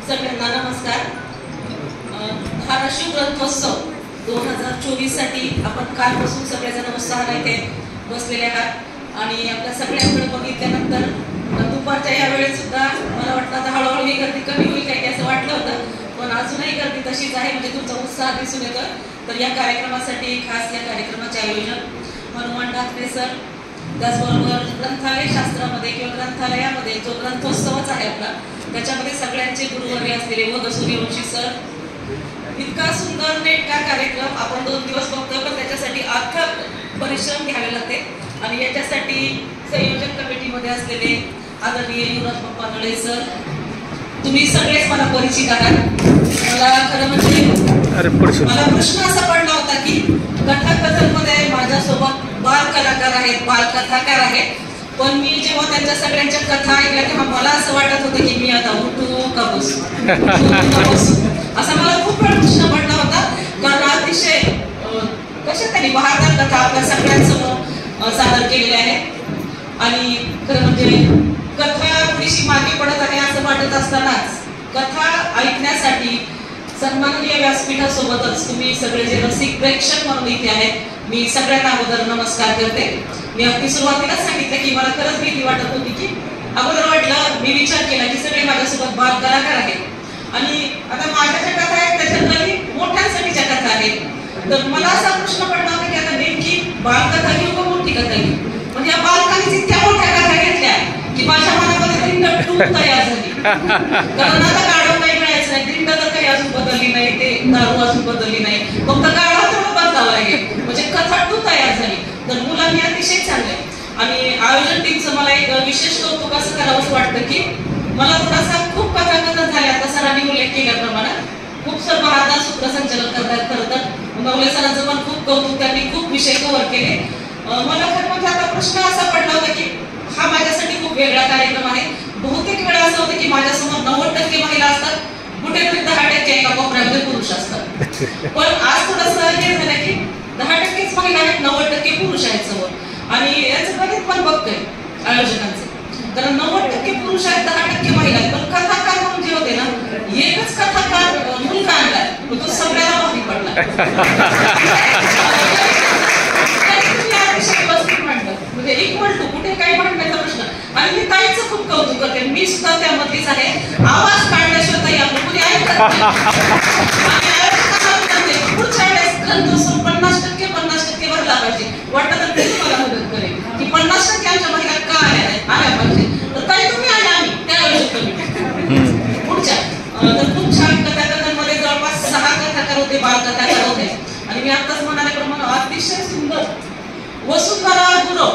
सगळ्यांना नमस्कार। धाराशिव ग्रंथोत्सव 2024 साठी आपण कालपासून सगळेजण उत्साहाने इथे बसलेले आहात आणि आपल्या सगळ्यांकडे बघितल्यानंतर दुपारच्या या वेळेत सुद्धा मला वाटतं आता हळूहळू ही गर्दी कमी होईल काय असं वाटलं होतं, पण अजूनही गर्दी तशीच आहे। म्हणजे तुमचा उत्साह दिसून येतो। तर या कार्यक्रमासाठी खास या कार्यक्रमाचे आयोजन हनुमान ठाकरे सर, त्याचबरोबर ग्रंथालय शास्त्रामध्ये किंवा ग्रंथालयामध्ये जो ग्रंथोत्सवच आहे आपला त्याच्यामध्ये सगळ्यांचे गुरुवर्य असलेले व सूर्यवंशी सर, इतका सुंदर नेटका कार्यक्रम आपण 2 दिवस बघतोय, पण त्याच्यासाठी अथक परिश्रम घ्यावे लागते आणि याच्यासाठी संयोजक कमिटीमध्ये असलेले आदरणीय युवराज पप्पा नळे सर, तुम्ही सगळेच मला परिचित आहात। मला खरं म्हणजे मला प्रश्न असा पडला होता की कथाकथनमध्ये माझ्यासोबत बाल कलाकार आहेत, बाल कथाकार आहेत, पण मी जेव्हा त्यांच्या सगळ्यांच्या कथा ऐकल्या तेव्हा मला असं वाटत होतं की मी आता उठू का बसू असा मला खूप वेळ प्रश्न पडला होता। कारण अतिशय कशा त्यांनी बहारदार कथा आपल्या सगळ्यांसमोर सादर केलेल्या आहेत आणि खरं म्हणजे कथा थोडीशी मागे पडत आहे असं वाटत असतानाच कथा ऐकण्यासाठी सन्माननीय व्यासपीठासोबतच तुम्ही सगळे जे रसिक प्रेक्षक म्हणून इथे आहेत, मी सगळ्यांना अगोदर नमस्कार करते। मी अगदी सुरुवातीला सांगितलं की मला खरंच भीती वाटत होती की अगोदर वाटलं, मी विचार केला की सगळे माझ्यासोबत बाल कलाकार आहेत आणि आता माझ्या ज्या कथा आहेत त्याच्यातही मोठ्यांसाठीच्या कथा आहेत। तर मला असा प्रश्न पडला होता की आता नेमकी बालकथा घेऊ का मोठी कथा घेऊ? म्हणजे या बालकांनी इतक्या मोठ्या कथा घेतल्या की माझ्या मनामध्ये तरी नटून तयार झाली। कारण आता गाढव काही मिळायचं नाही, दिंड तर काही अजून बदलली नाही, ते दारू अजून बदलली नाही, फक्त गाढव तेवढं बदलावं लागेल, म्हणजे कथा टू तयार झाली। तर मुलांनी अतिशय चांगले आणि आयोजन टीमचं मला एक विशेष कौतुक असं करावंच वाटतं की मला थोडासा खूप कथाकथन झाल्या आता सरांनी उल्लेख केल्याप्रमाणे खूप सर बहादर सूत्रसंचालन करतात। खरं तर नवले सरांचं पण खूप कौतुक, त्यांनी खूप विषय कव्हर केले। मला खरं म्हणजे आता प्रश्न असा पडला होता की हा माझ्यासाठी खूप वेगळा कार्यक्रम आहे। बहुतेक वेळा असं होतं की माझ्यासमोर 90% महिला असतात, कुठेतरी 10% एका कोपऱ्यामध्ये पुरुष असतात, पण आज थोडंसं हे झालं की 10%च महिला आहेत, 90% पुरुष आहेत समोर आणि याचं गणित पण बघतोय आयोजकांचं। कारण 90% पुरुष आहेत, 10% महिला आहेत, पण कथाकार म्हणून जे होते ना, एकच कथाकार मुलगा आणलाय, तो सगळ्याला भारी पडला म्हणजे इक्वल टू कुठे काही म्हणण्याचा प्रश्न। आणि मी ताईचं खूप कौतुक करते, मी सुद्धा त्यामध्येच आहे। आवाज काढल्याशिवाय ताई आपलं कुणी ऐकत नाही। पुढच्या वेळेस ग्रंथोत्सव 50% भरला पाहिजे, वाटतं तर तेच मला मदत करेल की 50% आमच्या महिला का आल्या पाहिजे। तर ताई तुम्ही आल्या, आम्ही त्यावेळेस पुढच्या तर खूप छान कथाकथनमध्ये जवळपास 6 कथाकार होते, बालकथाकार होते आणि मी आताच म्हणाल्याप्रमाणे अतिशय सुंदर वसुंधरा गुरव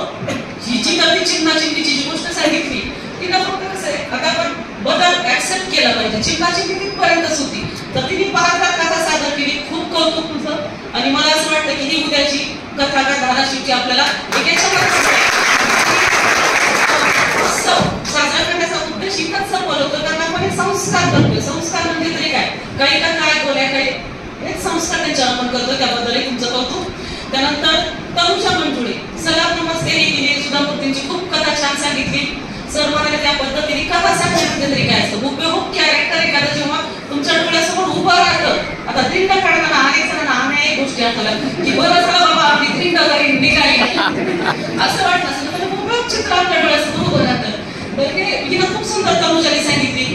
ही जी कधी चिन्हाचिन्हीची जी गोष्ट सांगितली तिला फक्त कसं आहे, आता आपण बदल ऍक्सेप्ट केला पाहिजे, चिन्हाचिन्ही तिथपर्यंतच होती, तर तिने बहादर कथा सादर केली। खूप कौतुक तुझं आणि मला असं वाटतं की ही उद्याची कथा का धाराशिवची आपल्याला साजरा करण्याचा उद्देश इतकाच सफल होतो कारण आपण एक संस्कार करतोय। संस्कार म्हणजे तरी काय, काही कथा ऐकवल्या, काही एक संस्कार त्यांच्यावर आपण करतो, त्याबद्दलही तुमचं कौतुक। त्यानंतर तनुजा मंजुळे, सलाम नमस्ते, तिने सुद्धा मूर्तींची खूप कथा छान सांगितली। सर म्हणाले त्या पद्धतीने कथा सांगण्यामध्ये तरी काय असतं, हुबेहूब कॅरेक्टर एखादं जेव्हा तुमच्या डोळ्यासमोर उभं राहतं। आता दिंड काढताना अनेक जणांना अनेक गोष्टी आठवल्या की बरं झालं बाबा आपली दिंड जरी निघाली असं वाटलं असं, म्हणजे हुबेहूब चित्र आपल्या डोळ्यासमोर उभं राहतं। तर हिनं खूप सुंदर तनुजाने सांगितली।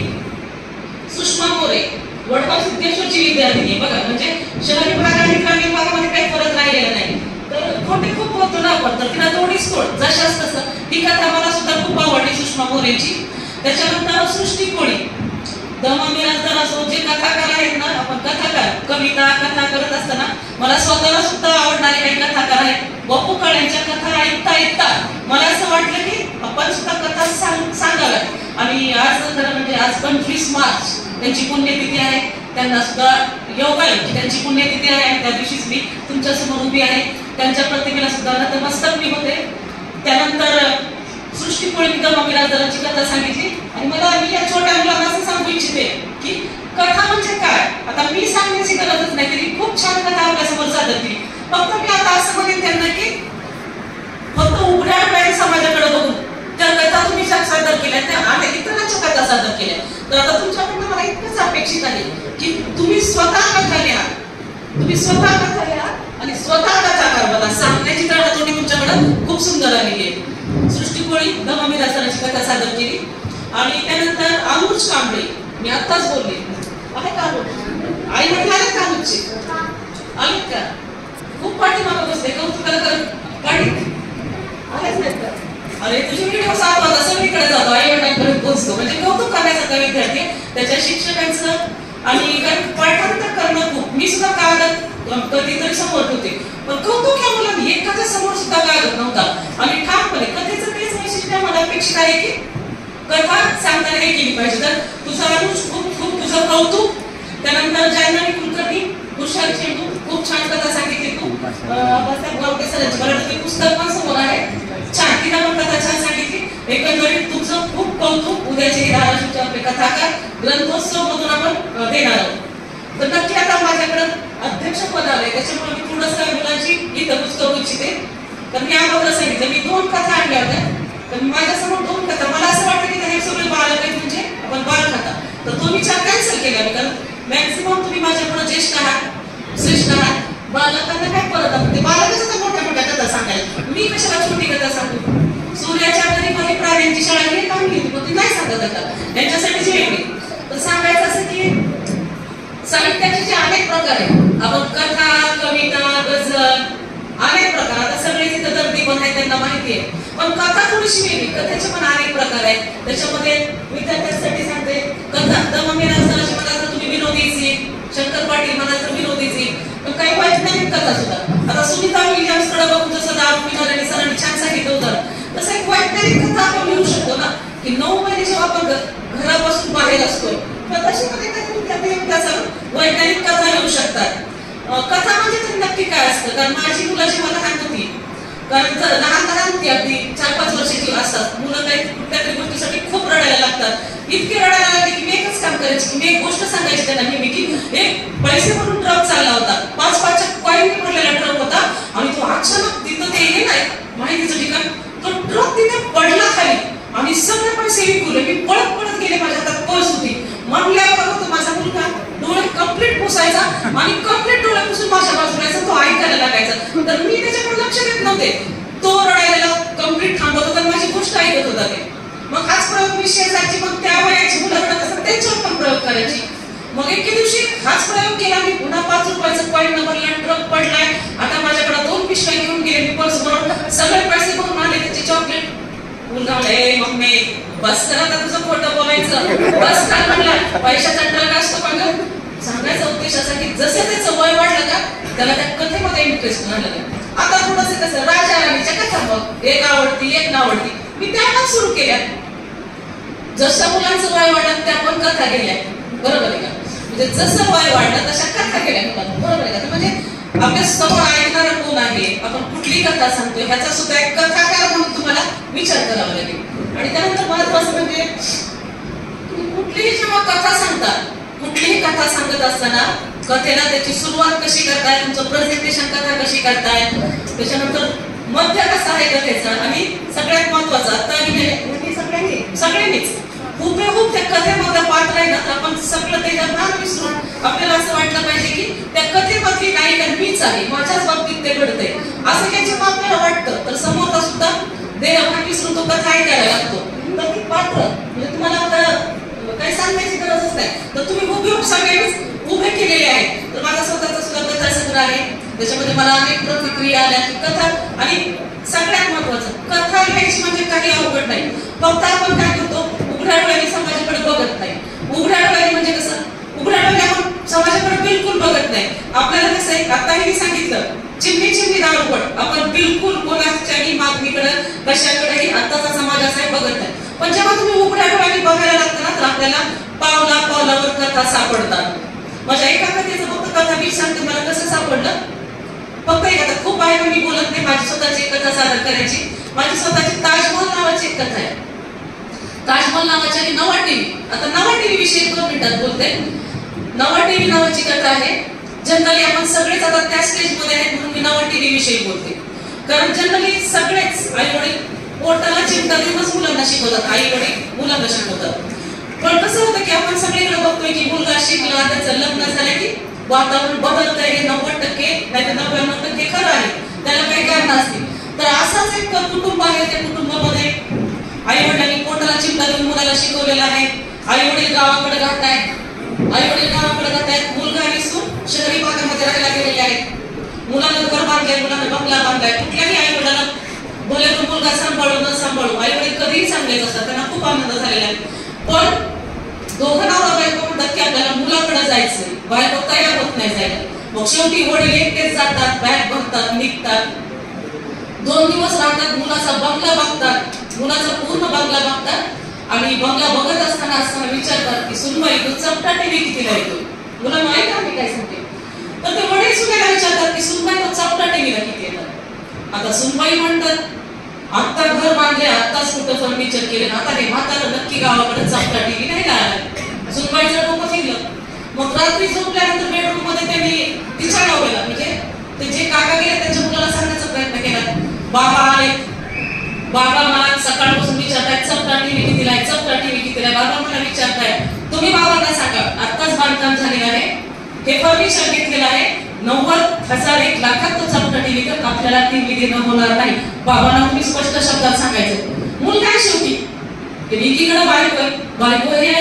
सुषमा मोरे वडगाव सिद्धेश्वरची विद्यार्थिनी बघा, म्हणजे शहरी भाग आणि ग्रामीण भागामध्ये काही फरक राहिलेला नाही, तर खोटे खूप होतो ना आपण, तर तिला थोडीच तोड जशाच तसं ती कथा मला सुद्धा खूप आवडली सुषमा मोरेची। त्याच्यानंतर सृष्टी कोळी, दमा मिराजदार असो, जे कथाकार आहेत ना, आपण कथाकार कविता कथा करत असताना मला स्वतःला सुद्धा आवडणारे काही कथाकार आहेत। बापू काळेंच्या कथा ऐकता ऐकता मला असं वाटलं की आपण सुद्धा कथा सांगाव्यात आणि आज खरं म्हणजे आज 25 मार्च त्यांची पुण्यतिथी आहे, त्यांना सुद्धा योग आहे की त्यांची पुण्यतिथी आहे आणि त्या दिवशीच मी तुमच्या समोर उभी आहे। त्यांच्या प्रतिमेला सुद्धा नतमस्तक मी होते। त्यानंतर सृष्टी कोळी दमा मिराजदारांची कथा सांगितली आणि मला मी या छोट्या मुलांना असं सांगू इच्छिते की कथा म्हणजे काय, आता मी सांगण्याची गरजच नाही, तरी खूप छान कथा आपल्यासमोर सादर केली। फक्त मी आता असं म्हणेन त्यांना की फक्त उघड्या डोळ्याने समाजाकडे बघून त्या कथा तुम्ही सादर केल्या, त्या इतरांच्या कथा सादर केल्या, तर आता तुमच्याकडनं मला इतकंच अपेक्षित आहे की तुम्ही स्वतः कथा लिहा, तुम्ही स्वतः कथा लिहा आणि स्वतः कथाकार बना. सांगण्याची तळतोडी तुमच्याकडे खूप सुंदर आलेली आहे. सृष्टी कोळी दमामी दासनाची कथा सादर केली आणि त्यानंतर अनुज कांबळे, मी आत्ताच बोलले आहे का अनुज? आई वडील आले का अनुजचे? आलेत का? खूप पाठीमागं बसले, कौतुकाला करत पाठी आलेच नाहीत का? अरे तुझे व्हिडिओ साफ होता, सगळीकडे जातो, आई वडिलांपर्यंत पोहोचतो. म्हणजे कौतुक करण्याचा विद्यार्थी त्याच्या शिक्षकांचं आणि पाठांतर करणं खूप. मी सुद्धा कागद कधीतरी समोर होते, पण कौतुक ह्या मुलांनी एकाच्या समोर सुद्धा कागद नव्हता. आणि ठामपणे कथेचं तेच वैशिष्ट्य मला अपेक्षित आहे की कथा सांगताना हे केली पाहिजे. तर तुझा अनुज खूप खूप तुझं कौतुक. त्यानंतर जान्हवी कुलकर्णी, हुशार चेंडू, खूप छान कथा सांगितली तू. बाबासाहेब गावटे सरांची मला ते पुस्तक पण समोर आहे, छान, तिला पण कथा छान सांगितली. एकंदरीत तुमचं खूप कौतुक. उद्याचे धाराशिवचे आपले कथाकार ग्रंथोत्सव मधून आपण देणार आहोत. तर नक्की आता माझ्याकडे अध्यक्षपद आलंय, त्याच्यामुळे मी थोडंसं मुलांची इथं पुस्तक इच्छिते. तर मी अगोदर सांगितलं मी 2 कथा आणल्या होत्या, तर माझ्यासमोर 2 कथा. मला असं वाटतं की हे सगळे बालक आहेत, म्हणजे आपण बालकथा. तर तो विचार कॅन्सल केला मी, कारण मॅक्सिमम तुम्ही माझ्याकडे ज्येष्ठ आहात, श्रेष्ठ आहात. बालकांना काय परत आपण ते बालकच आता मोठ्या मोठ्या कथा सांगायला, मी कशाला छोटी कथा सांगू? सूर्याच्या गरीबाने प्राण्यांची शाळा हे काम घेतली, पण ती नाही सांगत आता त्यांच्यासाठी वेगळी. तर सांगायचं असं की साहित्याचे जे अनेक प्रकार आहेत, आपण कथा, कविता, गझल, अनेक प्रकार. आता सगळे तिथं दर्दी पण आहेत, त्यांना माहिती आहे. पण कथा थोडीशी वेगळी, कथेचे पण अनेक प्रकार आहेत. त्याच्यामध्ये विद्यार्थ्यांसाठी सांगते, कथा दमामी दासनाची मला तर तुम्ही विनोदीची, शंकर पाटील मला तर विनोदीची, पण काही वैज्ञानिक कथा सुद्धा. आता सुनीता विल्यम्सकडे बघून जसं दारू पिणाऱ्यांनी सरांनी छान सांगितलं होतं, तसं एक वैज्ञानिक कथा आपण लिहू शकतो ना, की 9 महिने जेव्हा आपण घरापासून बाहेर असतो, तर तशी वैज्ञानिक कथा लिहू शकतात. कथा म्हणजे तरी नक्की काय असतं? कारण माझी मुलाची मला लहान होती, कारण जर लहान होती, अगदी 4-5 वर्षाची असतात मुलं, काही कुठल्या तरी गोष्टीसाठी खूप रडायला लागतात. इतके रडायला लागले की मी एकच काम करायची, की मी एक गोष्ट सांगायची त्यांना नेहमी, की एक पैसे भरून ट्रक चालला होता, 5-5च्या कॉईनने भरलेला ट्रक होता आणि तो अचानक तिथं ते हे नाही माहितीचं ठिकाण, तो ट्रक तिथे पडला खाली आणि सगळे पैसे विकले. मी पळत पळत गेले, माझ्या हातात पर्स होती. म्हणल्यावर होतो माझा मुलगा डोळे कंप्लीट पुसायचा आणि कंप्लीट डोळे पुसून माझ्या बाजूला तो ऐकायला लागायचा. तर मी त्याच्याकडे लक्ष देत नव्हते, तो रडायला कंप्लीट थांबत होता, माझी गोष्ट ऐकत होता ते. मग हाच प्रयोग मी शेजारची, मग त्या वयाची मुलं रडत असतात त्यांच्यावर पण प्रयोग करायची. मग एके दिवशी हाच प्रयोग केला मी, पुन्हा 5 रुपयाचं कॉईन भरला, ट्रक पडलाय. आता माझ्याकडे 2 पिशव्या घेऊन गेले मी, पर्स भरून सगळे पैसे भरून आले, त्याची चॉकलेट. मुलगा म्हणला, ए मम्मी बस करा आता तुझं खोटं बोलायचं, बस काय म्हणला, पैशाचा ट्रक असतो का ग? सांगायचा उद्देश असा की जसं त्याचं वय वाढलं का त्याला त्या कथेमध्ये इंटरेस्ट झालं. आता थोडंसं कसं राजा राणीच्या कथा, मग एक आवडती एक नावडती, मी त्या सुरू केल्या. जसं मुलांचं वय वाढलं त्या पण कथा गेल्या, बरोबर आहे का? म्हणजे जसं वय वाढलं तशा कथा गेल्या मुलांना, बरोबर आहे का? म्हणजे आपल्या समोर ऐकणारा कोण आहे, आपण कुठली कथा सांगतोय ह्याचा सुद्धा एक कथाकार म्हणून तुम्हाला विचार करावा लागेल. आणि त्यानंतर महत्वाचं म्हणजे कुठलीही जेव्हा कथा सांगतात, कुठलीही कथा सांगत असताना कथेला त्याची सुरुवात कशी करताय, तुमचं प्रेझेंटेशन कथा कशी करताय, त्याच्यानंतर मध्य कसं आहे कथेचा, आणि सगळ्यात महत्वाचं आता सगळ्यांनीच हुबेहूब त्या कथेमधलं पात्र आहे ना, आपण सगळं त्याच्या भान विसरून आपल्याला असं वाटलं पाहिजे की त्या कथेमधली नायिका मीच आहे, माझ्याच बाबतीत ते घडतंय असं काही जेव्हा आपल्याला वाटतं, तर समोरचा सुद्धा देहभान विसरून तो कथा ऐकायला लागतो. तर ती पात्र म्हणजे तुम्हाला आता काही सांगण्याची गरजच नाही, तर तुम्ही हुबेहूब सगळ्यांनीच उभे केलेले आहेत. तर माझा स्वतःचा सुद्धा कथा संग्रह आहे, त्याच्यामध्ये मला अनेक प्रतिक्रिया आल्या की कथा. आणि सगळ्यात महत्वाचं, कथा लिहायची म्हणजे काही अवघड नाही. फक्त आपण काय करतो, उघड्या डोळ्याने समाजाकडे बघत नाही. उघड्या डोळ्याने म्हणजे कसं, उघड्या डोळ्याने आपण समाजाकडे बिलकुल बघत नाही. आपल्याला कसं आहे, आताही मी सांगितलं, चिमणी दारूपट, आपण बिलकुल कोणाच्याही मागणीकडे कशाकडेही आताचा समाज असा बघत नाही. पण जेव्हा तुम्ही उघड्या डोळ्याने बघायला लागता ना, तर आपल्याला पावलावर कथा सापडतात. माझ्या एका कथेचं फक्त कथा मी सांगते, मला कसं सापडलं. फक्त एक कथा, खूप आहे मी बोलत नाही, माझी स्वतःची एक कथा सादर करायची. माझी स्वतःची ताजमहल नावाची एक कथा आहे. ताजमहल नावाची आणि नवा टीव्ही, आता नवा टीव्ही विषयी 2 मिनिटात बोलते. नवा टीव्ही नावाची कथा आहे. जनरली आपण सगळेच आता त्या स्टेजमध्ये आहेत म्हणून मी नवा टीव्ही विषयी बोलते. कारण जनरली सगळेच आई वडील पोटाला चिमटा देऊनच मुलांना शिकवतात, आई वडील मुलांना शिकवतात. पण कसं होतं की आपण सगळीकडे बघतोय की वातावरण बदलतंय हे 90% नाही तर 99% खरं आहे. त्याला काही कारण असतील. तर असाच एक कुटुंब आहे. त्या कुटुंबामध्ये आई वडिलांनी पोटाला चिमटा देऊन मुलाला शिकवलेलं आहे. आई वडील गावाकडे राहतायत. मुलगा आणि सून शहरी भागामध्ये राहायला गेलेले आहेत. मुलांना घर बांधलंय, मुलांना बंगला बांधलाय. कुठल्याही आई वडिलांना बोले तो मुलगा सांभाळू न सांभाळू आई वडील कधीही चांगलेच असतात. त्यांना खूप आनंद झालेला आहे. पण दोघं नवरा बायको म्हणतात की आपल्याला मुलाकडे जायचंय. बायको तयार होत नाही जायला. मग शेवटी वडील एकटेच जातात, बॅग भरतात, निघतात. 2 दिवस राहतात. मुलाचा बंगला बघतात, मुलाचा पूर्ण बंगला बघतात. आणि बंगला बघत असताना विचारतात की सुनबाई तू चपटा टीव्ही कितीला येतो. मुलं माहित आहे काय सांगते. तर ते वडील सुनेला विचारतात की सुनबाई तो चपटा टीव्हीला किती येतात. आता सुनबाई म्हणतात आता घर बांधले, आताच कुठं फर्निचर केले, आता हे म्हातारं नक्की गावाकडे चपटा टीव्ही नाही लागला. सुनबाईचं डोकं फिरलं. मग रात्री झोपल्यानंतर बेडरूम मध्ये त्यांनी तिच्या नवऱ्याला म्हणजे ते जे काका गेले त्यांच्या मुलाला सांगण्याचा प्रयत्न केला. बाबा आले, बाबा मला सकाळपासून विचारतायत चपटा टीव्ही कितीला आहे, चपटा टीव्ही कितीला आहे. बाबा मला विचारताय तुम्ही बाबांना सांगा आत्ताच बांधकाम झालेलं आहे, हे फर्निचर घेतलेलं आहे, 90,000 1 लाखात तो चपटा टीव्ही तर आपल्याला टीव्ही देणं होणार नाही. बाबांना तुम्ही स्पष्ट शब्दात सांगायचं. मूल काय शेवटी एकीकडे बायको हे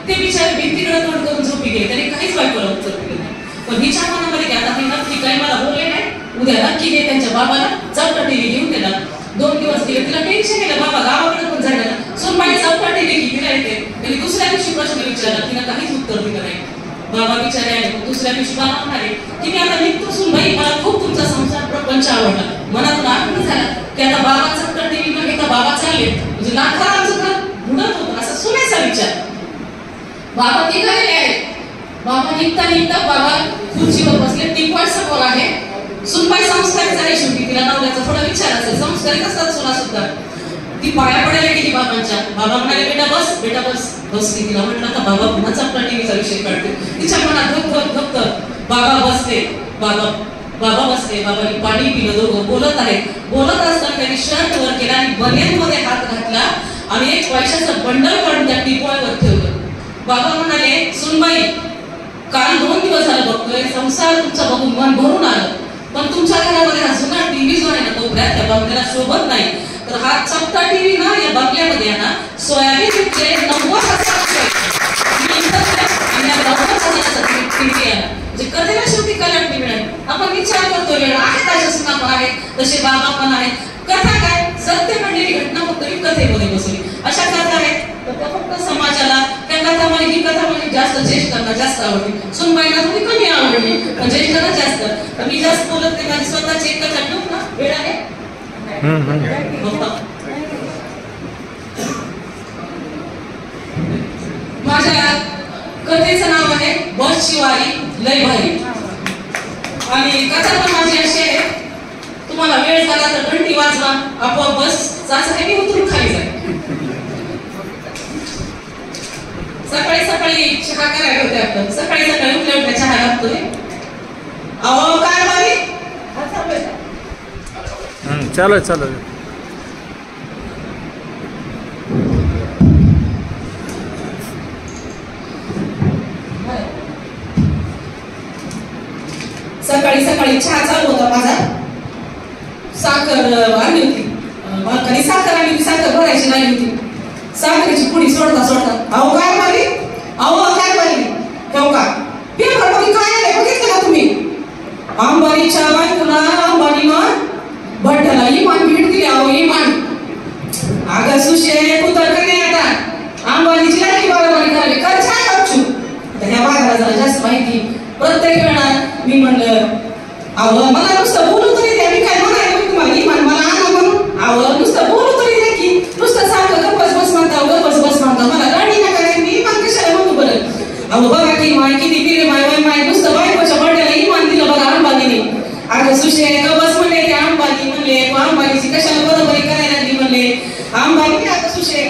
ते बिचारे भिंतीकडे तोंड करून झोपी गेले. त्यांनी काहीच बायकोला उत्तर दिलं नाही. पण हिच्या मनामध्ये की आता हे नक्की काही मला बोलले नाही, उद्या नक्की घे त्यांच्या बाबाला चपटा टीव्ही घेऊन दिला. 2 दिवस गेले. तिला टेन्शन येलं. बाबा गावाकडे पण जायला ना सोनबाई चपटा टीव्ही कितीला येते. त्यांनी दुसऱ्या दिवशी प्रश्न विचारला. तिला काहीच उत्तर दिलं नाही. बाबा विचारे आले. दुसऱ्या दिवशी बाबा म्हणाले की मी आता निघतो सुनबाई, मला खूप तुमचा संसार प्रपंच आवडला. मनातून आनंद झाला की आता बाबा चपटा टीव्ही न घेता बाबा चालले म्हणजे लाखा आमचं घर बुडत होतं असा सुनेचा विचार. बाबा निघालेले आहेत. बाबा निघता बाबा खुर्चीवर बसले. टीपॉय समोर आहे. सुनबाई संस्कारित आहे. शेवटी तिला नवऱ्याचा थोडा विचार असेल. संस्कारित असतात सुना सुद्धा. ती पाया पडायला गेली बाबांच्या. बाबा म्हणाले बेटा बस, बेटा बस. बसली. तिला म्हटलं आता बाबा पुन्हा चपटा टीव्हीचा विषय काढते. तिच्या मनात धक बाबा बसले. बाबा बसले. बाबांनी पाणी पिलं. दोघं बोलत आहेत. बोलत असताना त्यांनी शर्ट वर केला आणि बनियन मध्ये हात घातला आणि एक पैशाचं बंडल काढून त्या टीपॉयवर ठेवलं. बाबा म्हणाले सुनबाई काल 2 दिवस झालं बघतोय, संसार तुमचा बघून मन भरून आलं, पण तुमच्या घरामध्ये हा जुना टीव्ही जो आहे ना कोपऱ्यात त्या बंगल्याला शोभत नाही. तर हा चपटा टीव्ही ना या बंगल्यामध्ये आहे ना सोयाबीनचे 90,000 म्हणजे कधीला शेवटी कलांटी मिळेल. आपण विचार करतो वेळ आहे त्याच्या सुना पण आहेत, तसे बाबा पण आहेत. कथा काय सत्य घडलेली घटना फक्त मी कथेमध्ये बसवली. अशा कथा आहेत तर त्या फक्त समाजाला त्या कथा म्हणजे ही कथा म्हणजे जास्त ज्येष्ठांना जास्त आवडली. सुनबाईंना थोडी कमी आवडली पण ज्येष्ठांना जास्त. तर मी जास्त बोलत नाही. माझी स्वतःची एक कथा ठेवू ना वेळ आहे. माझ्या कथेचं नाव आहे बस शिवारी लय भारी. आणि कथा पण माझी अशी आहे तुम्हाला वेळ झाला तर घंटी वाजवा आपोआप बस जायचं मी उतरून खाली जाईल. सकाळी चहा करायला होते. आपण सकाळी उठल्या चहा लागतोय. अहो काय बारी चालू सकाळी चहा चालू होता माझा. साखर आणली होती मालकाने. साखर आणली होती. साखर भरायची नाही होती. साखरेची पुडी सोडता अहो काय बारी ठेव का पेपर मध्ये काय आलंय बघितलं का तुम्ही. अंबानीच्या बायकोला अंबानीनं भट्टाला इमान भेट दिली. अहो इमान अगं सुशे कुतर नाही आता अंबानीची लाठी बरोबरी झाली कर छान गपचू. ह्या भागाला जरा जास्त माहिती. प्रत्येक वेळा मी म्हणलं अहो मला नुसतं बोलू तरी द्या. मी काय म्हणाले तुम्हाला इमान मला आणा म्हणून. अहो नुसतं बोलू तरी द्या की नुसतं सारखं गप्पस बस म्हणता मला गाडी नका रे. मी इमान कशाला म्हणू बरं. अहो बघा की माय किती दिले माय नुसतं बायकोच्या बड्याला इमान दिलं बघा अंबानीने. अगं सुशे गबस म्हणले ते अंबानी म्हणले अंबानीची कशाला बरोबरी करायला लागली म्हणले. अंबानी आता सुशे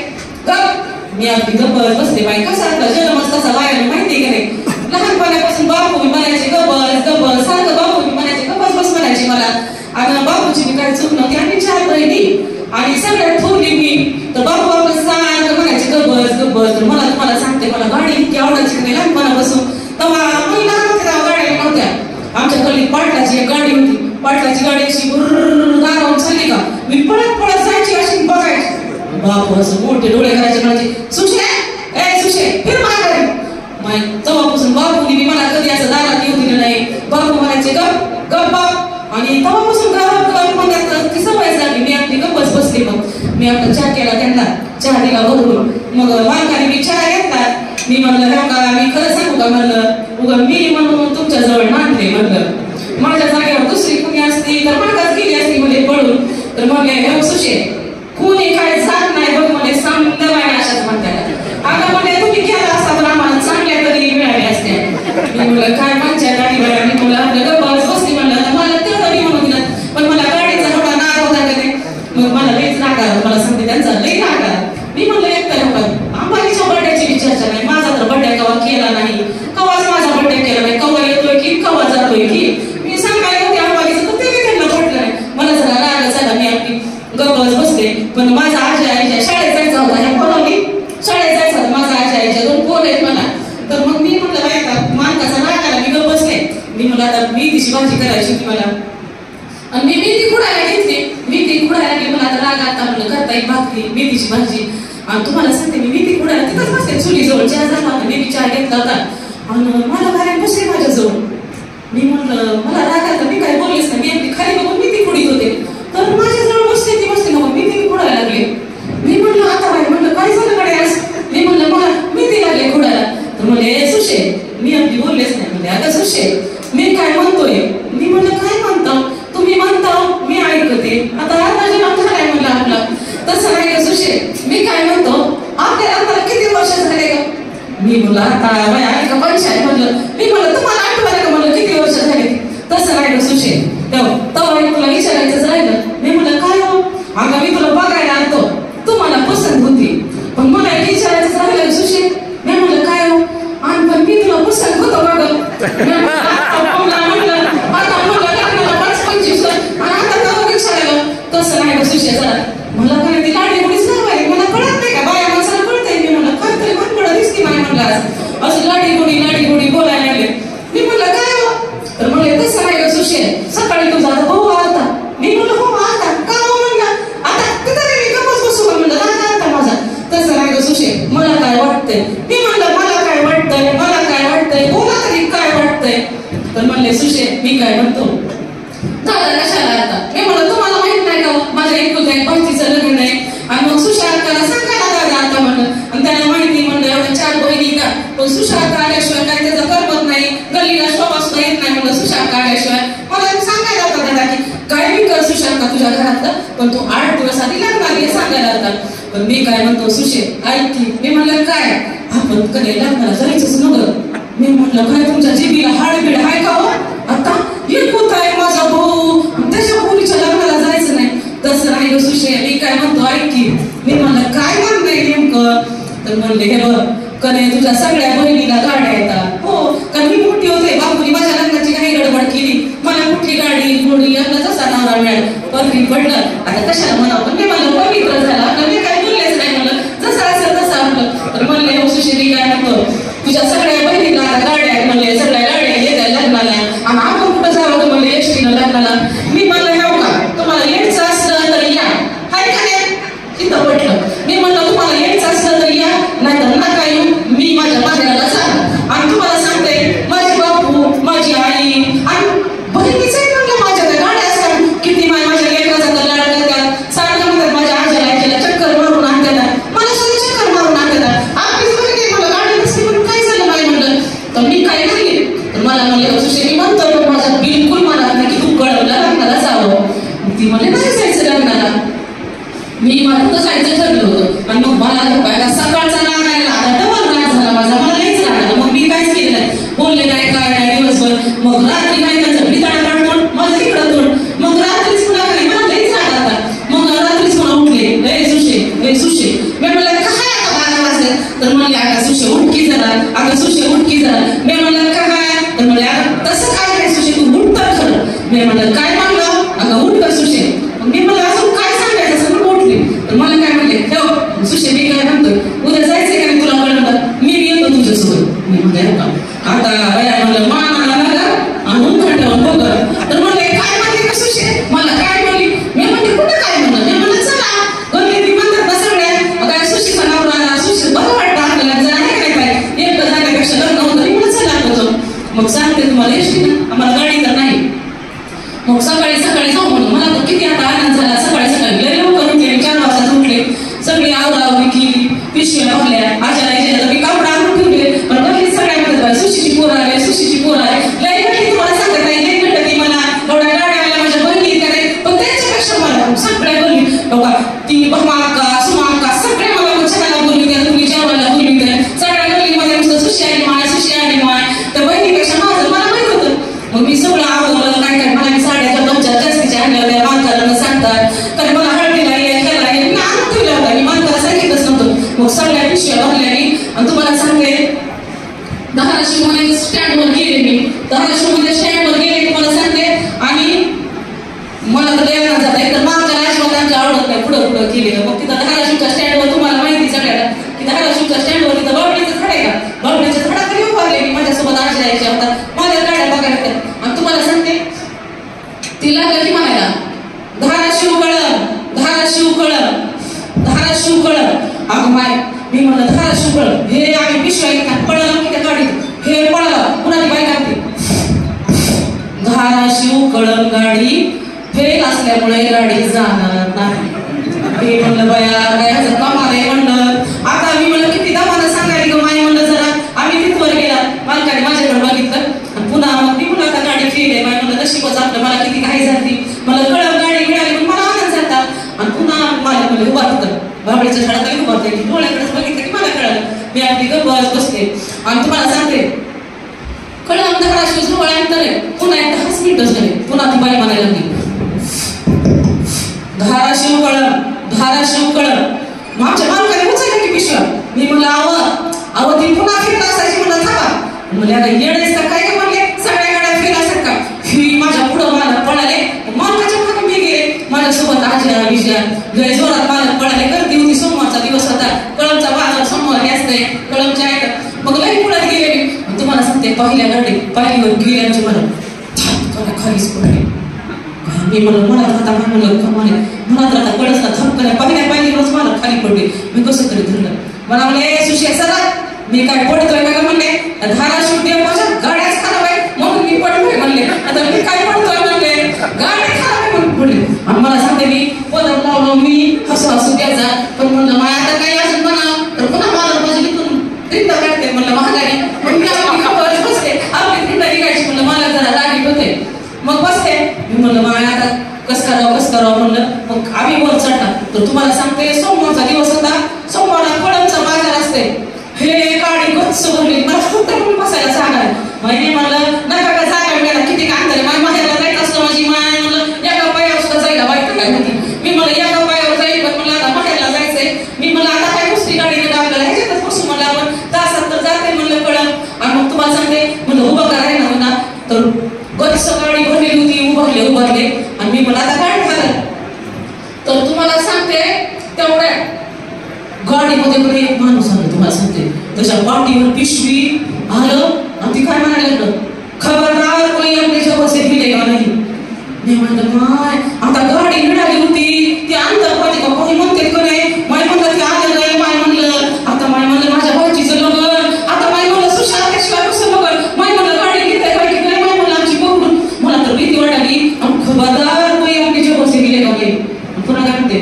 गप मी अगदी गप्पस बसले. बाई कसा जन्मच तसा बायाला माहिती का नाही. लहानपणापासून बापू मी म्हणायचे गबस सारखं बापू मी म्हणायचे गबस म्हणायचे मला. आणि बापूची मी काही चूक नव्हती. आम्ही 4 बहिणी आणि सगळ्यात थोरली मी. तर बापू आपलं सारखं म्हणायचे गबस. तर मला तुम्हाला सांगते मला गाडी इतकी आवडायची नाही लहानपणापासून. तेव्हा मी लहान होते तेव्हा गाड्या नव्हत्या. पाटलाची गाडी अशी दारावून चालली का मी पळत पळत जायची अशी बघायची बापू असं मोठे डोळे करायचे म्हणायचे सुशे ए सुशे फिर माघारी माय तेव्हापासून बापूनी मी मला कधी असं दारात येऊ दिलं नाही बापू म्हणायचे गप गप बाप आणि तेव्हापासून गप मग ती सवय झाली मी आपली गप्पच बसली मग मी आपला चहा केला त्यांना चहा दिला भरून मग मालकाने मी चहा घेतला मी म्हणलं हो का मी खरं सांगू का म्हणलं उगा मी म्हणून तुमच्या जवळ मानते म्हणलं माझ्या जागेवर दुसरी कुणी असती तर मागास गेली असती म्हणजे पडून तर म्हणले हे सुशे कोणी काय जात नाही बघ म्हणजे समजावाय अशाच म्हणतात आता म्हणजे तुम्ही केला असता तर आम्हाला चांगल्या तरी मिळाल्या असत्या मी म्हणलं काय माझ्या गाडीवर मी म्हणलं आपल्या गप्पाच बसली म्हणलं मला तेवढं मी म्हणून दिलं पण मला गाडीचा थोडा नाग होता का नाही मग मला लईच राग आला मला सांगते त्यांचा लई राग आला मी म्हणलं एकटा नका अंबानीच्या बर्थडेची विचारचा नाही माझा तर बर्थडे कवा केला नाही कवाच माझा बर्थडे केला नाही कवा येतोय की कवा जातोय की मी सांगायला होते अंबानीचं तर ते त्यांना पटलं नाही मला जरा राग झाला मी आपली गप्पच बसते पण माझा आजी आईच्या शाळेत जायचा होता ह्या फोनवली शाळेत जायचा होता माझा आजी आईच्या 2 फोन आहेत मला तर मग मी म्हटलं बायका मानकाचा राग आला मी गप्प बसले मी म्हणलं आता मेथीची भाजी करायची होती मला आणि मी मेथी खुडायला घेतली मेथी खुडायला की मला आता राग आता म्हणलं करता येईल भाकरी मेथीची भाजी आणि तुम्हाला सांगते मी मेथी खुडायला तिथंच बसते चुलीजवळ चहा झाला होता मेथी चहा घेतला होता आणि मला घरात बसले माझ्याजवळ मी म्हणलं मला राग आला मी काय बोललेच ना मी आपली खाली बघून मेथी खुडीत होते तर माझ्याजवळ बसले ती बसते मग मेथी खुडायला लागले मी म्हणलं आता बाई म्हणलं काय झालं कडे आज मी म्हणलं मला मेथी लागले खुडायला तर म्हणले सुशे मी आपली बोललेच नाही म्हणले अगं सुशे मी काय म्हणतोय मी म्हणलं काय म्हणतो तुम्ही म्हणता मी ऐकते आता जेव्हा झालाय म्हणलं आपला तसं नाही का सुशे मी काय म्हणतो आपल्याला किती वर्ष झाले का मी म्हणलं आता बाय ऐका पंचायत म्हणलं मी म्हणलं तुम्हाला आठवलं का म्हणलं किती वर्ष झाले तसं नाही का सुशे तेव्हा तुला विचारायचंच राहिलं मी म्हणलं काय हो अगं मी तुला बघायला आणतो तू मला पसंत होती पण मला विचारायचं राहिलं सुशे मी म्हणलं काय हो आणि पण मी तुला पसंत होतो बघ तसं नाही का सुशे जरा मला काय ती लाडी मुळीच नाही मला कळत नाही का बाया माणसाला कळतंय मी म्हणलं काय तरी मनकडं दिसती नाही म्हणलं असं लाडी गोडी बोलायला लागले मी म्हणलं काय हो तर म्हणले तसं नाही का सुशे सकाळी तुझा भाऊ आलता मी म्हणलं हो आता का हो म्हणलं आता तिथं मी गप्पच बसू का म्हणलं राग आता माझा तसं नाही का सुशे मला काय वाटतंय मी म्हणलं मला काय वाटतंय बोला तरी काय वाटतंय तर म्हणले सुशे मी काय म्हणतो दादा कशाला आता मी म्हणलं तुम्हाला माहित नाही का माझ्या एकुलत्या एक भाचीचं लग्न आहे आणि मग सुशांताला सांगायला दादा आता म्हणलं आणि त्याला माहिती म्हणलं एवढ्या 4 बहिणी का पण सुशांत आल्याशिवाय काय त्याचं करमत नाही गल्लीला शोभा सुद्धा येत नाही म्हणलं सुशांत आल्याशिवाय मला सांगायला होता दादा की काय मी कर सुशांत तुझ्या घरातलं पण तू 8 दिवस आधी लग्नाला सांगायला होता पण मी काय म्हणतो सुशे ऐक की मी म्हणलं काय आपण कधी लग्नाला जायचंच नव्हतं मी म्हणलं काय तुमच्या जिबीला हाडबीड हाय का हो आता एक होत आहे माझा भाऊ त्याच्या मुलीच्या लग्नाला जायचं नाही तसं नाही ग सुशे मी काय म्हणतो ऐक की मी म्हणलं काय म्हणणं नेमकं तर म्हणले हे बघ कने तुझ्या सगळ्या बहिणीला गाड्या येतात हो कारण मी मोठी होते बापूनी माझ्या लग्नाची काही गडबड केली मला कुठली गाडी घोडी यांना जसा नवरा मिळाला पदरी पडलं आता कशाला म्हणावं पण मी म्हणलं पवित्र झाला आपलं मी काय बोललेच नाही म्हणलं जसं असेल तसं आपलं तर म्हणले हो सुशे मी काय म्हणतो तुझ्या सगळ्या बहिणीला गाड्या आहेत म्हणले सगळ्या गाड्या येतात लग्नाला आणि आपण कुठं जावं म्हणले एसटीनं लग्नाला मी म्हणलं हे का तुम्हाला यायचं असलं तर या हाय का नाही तिथं पटलं मी म्हणलं तुम्हाला यायचं असलं तर या नाहीतर नका येऊ मी माझ्या माहेराला जाणार आणि तुम्हाला सांगते माझे बापू माझी आई आणि बहिणीच आहे म्हणलं माझ्या त्या गाड्या असतात किती माझ्या लेकराचा तर लाड करतात सारखं म्हणतात माझ्या आजीला आजीला चक्कर मारून आणतात मला सुद्धा चक्कर मारून आणतात आपलीच बहिणी मला गाडी नसते म्हणून काय झालं नाही म्हणलं तर मी काय नाही तर मला म्हणले सुशे मी म्हणतो पण माझ्या बिलकुल मनात नाही की तू कळवला लग्नाला जावं ती म्हणले नाही जायचं लग्नाला मी मला जायचं ठरलं होतं आणि मग मला सकाळचा राग आला आता डबल राग झाला माझा मला नाहीच राग मग मी कायच केलं नाही बोलले नाही काय नाही दिवसभर मग रात्री काय त्याचं बिताडा तोंड माझं तिकडं तोंड मग रात्रीच मला काय मला लईच राग आता मग रात्रीच मला उठले ए सुशे मी म्हणलं काय आता 12 वाजले तर म्हणले आता सुशे उठकी जरा आता सुशे उठकी जरा मी म्हणलं काय तर म्हणले तसं काय नाही सुशे तू उठ तर खरं मी म्हणलं काय म्हणलं अगं उठ कर सुशे मी मला अजून काय सांगायचं सगळं उठले तर मला काय म्हणले ठेव सुशे मी काय म्हणतो उद्या जायचंय का नाही तुला कळलं मी येतो तुझ्यासोबत मी म्हणले आता म्हणलं मान आला आणि उठा ठेवून बघ तर म्हणले काय म्हणले मग सांगते तुम्हाला एसटी ना आम्हाला गाडी तर नाही. मग सकाळी जाऊ म्हणून मला तर किती आता आनंद झाला. सकाळी लय लवकर उठले, 4 वाजता उठले, सगळी आवरावरी केली, पिशव्या भरल्या, आजाला मी कापड आणून ठेवले. पण बघितली सगळ्यामध्ये सुशीची पोर आले, लय म्हटली तुम्हाला सांगत नाही, लय म्हटलं ती मला एवढ्या गाड्या माझ्या बहिणी करे. पण त्यांच्यापेक्षा मला सगळ्या बोलली बघा, ती भमाका सुमाका सगळे मला छान बोलली त्या, तुम्ही जेवायला बोलली त्या सगळ्या गल्लीमध्ये नुसतं सुशी आली माय त्या बहिणीपेक्षा माझं मला माहित होतं. मग मी सगळं आवडलं काय मला मी साड्याच्या 2-4 जास्तीच्या आणल्या होत्या मानकाला सांगतात. तर मला हळदीला केला मी आणून ठेवल्या होत्या, मी मानकाला सांगितलंच नव्हतं. मग सगळ्या पिशव्या भरल्या आणि तुम्हाला सांगते धाराशिवमध्ये स्टँडवर गेले मी. धाराशिवमध्ये स्टँडवर गेले तुम्हाला सांगते. आणि मला तर लय जात आहे तर मानकाला अजिबात आमच्या आवडत नाही पुढं केलेलं. मग तिथं धाराशिवच्या स्टँडवर तुम्हाला माहिती सगळ्याला की धाराशिवच्या स्टँडवर तिथं बाबळीचं झाड आहे का, बाबळीच्या झाडाखाली उभारले मी. माझ्यासोबत आजी यायच्या होता, माझ्या गाड्या बघायला. आणि तुम्हाला सांगते ती लागलं की म्हणायला धाराशिव कळम. अगं माय मी म्हणलं धाराशिव कळम हे आम्ही पिशव्या घेतात पळालं की त्या गाडीत हे पळालं कुणाची बाईक आणते. धाराशिव कळम गाडी फेल असल्यामुळे गाडी जाणार नाही. हे म्हणलं बया काय कमाल आहे म्हणलं. आता मी म्हणलं किती दामानं सांगायला ग माय म्हणलं जरा. आम्ही तिथवर गेला, मालकाने माझ्याकडे बघितलं आणि पुन्हा मग मी म्हणलं आता गाडी फेल आहे. माय म्हणलं नशीबच आपलं, मला किती घाई झाली. मला कळम गाडी मिळाली पण मला आनंद झाला. आणि पुन्हा मला म्हणलं उभारतं बाबळीच्या झाडाखाली उभारते. डोळ्याकडेच बघितलं की मला कळलं. मी आपली गप्प बसते आणि तुम्हाला सांगते कळम धाराशिव जवळ अंतर आहे. पुन्हा एक 10 मिनिटं झाले, पुन्हा ती बाई म्हणायला लागली धाराशिव कळम. आमच्या मालकाने उचललं की पिशव्या. मी म्हणलं आव ती पुन्हा फेल असायची म्हणलं थांबा. म्हणले आता येडेस का काय म्हणले सगळ्या गाड्या फेल असतात का. ही माझ्या पुढं मला पळाले, मालकाच्या मागे मी गेले. माझ्यासोबत आजीला विजया लय जोरात मालक पळाले. गर्दी होती, सोमवारचा दिवस होता, कळमचा बाजार सोमवारी असते कळमच्या आहेत. मग लई पुढे गेले मी. तुम्हाला सांगते पहिल्या गाडीवर गेल्याची मला खालीच पडले. मी म्हणलं मला आता म्हणत आता कळस ना थपकल्या पहिल्यावरच मला खाली पडले. मी कसं तरी धरलं. मला म्हणले सुशे सरा मी काय पडतोय का म्हणले. धाराशिव देवाच्या गाड्याच खराब आहे म्हणून मी पडलोय म्हणले. आता मी काय पडतोय म्हणले गाड्या खराब आहे म्हणून पडले. आणि मला सांगते मी पदर लावलो मी हसू द्यायचा. पण म्हणलं मला आता काही असेल म्हणा तर पुन्हा मला माझी इथून रिंड काढते म्हणलं महागारी. मग मी आपली खबर बसते आपली रिंड निघायची म्हणलं मला जरा रागीत होते. मग बसते मी म्हणलं मला आता कसं करावं म्हणलं. मग आम्ही वर चढला तर तुम्हाला सांगते सोमवारचा दिवस होता. सोमवारला कळमचा बाजार असते. हे गाडी गच्च भरली. मला फक्त म्हणून बसायला जागा आहे. माहिती म्हणलं नका का जागा मिळाला किती काय अंतर आहे. माझ्याला जायचं असतं माझी माय म्हणलं एका पायावर सुद्धा जायला वाईट काय होती. मी म्हणलं एका पायावर जाईल पण मला आता बाहेरला जायचंय. मी म्हणलं आता काय दुसरी गाडी नाही आपल्याला ह्याच्यातच बसू म्हणलं आपण तासात तर जाते म्हणलं कळम. आणि मग तुम्हाला सांगते म्हणलं उभं करायला ना म्हणा तर गच्च गाडी भरलेली होती. उभारले आणि मी मला आता काय झालं तर तुम्हाला सांगते तेवढ्या गाडीमध्ये पण एक माणूस आला. तुम्हाला सांगते त्याच्या पाठीवर पिशवी आलं आणि ती काय म्हणायला लागलं खबरदार कोणी आपल्या बसे दिले का नाही. मी म्हणलं माय आता गाडी मिळाली होती ती अंतर पाहिजे का कोणी म्हणते का नाही. माय म्हणलं ती आलं नाही. माय म्हणलं आता माय म्हणलं माझ्या भाऊजीचं लग्न. आता माय म्हणलं सुशांतशिवाय कसं लग्न. माय म्हणलं गाडी घेते काय नाही. माय म्हणलं आमची बघून मला तर भीती वाटाली. आणि खबरदार कोणी आपल्या बसे दिले का नाही. पुन्हा काय म्हणते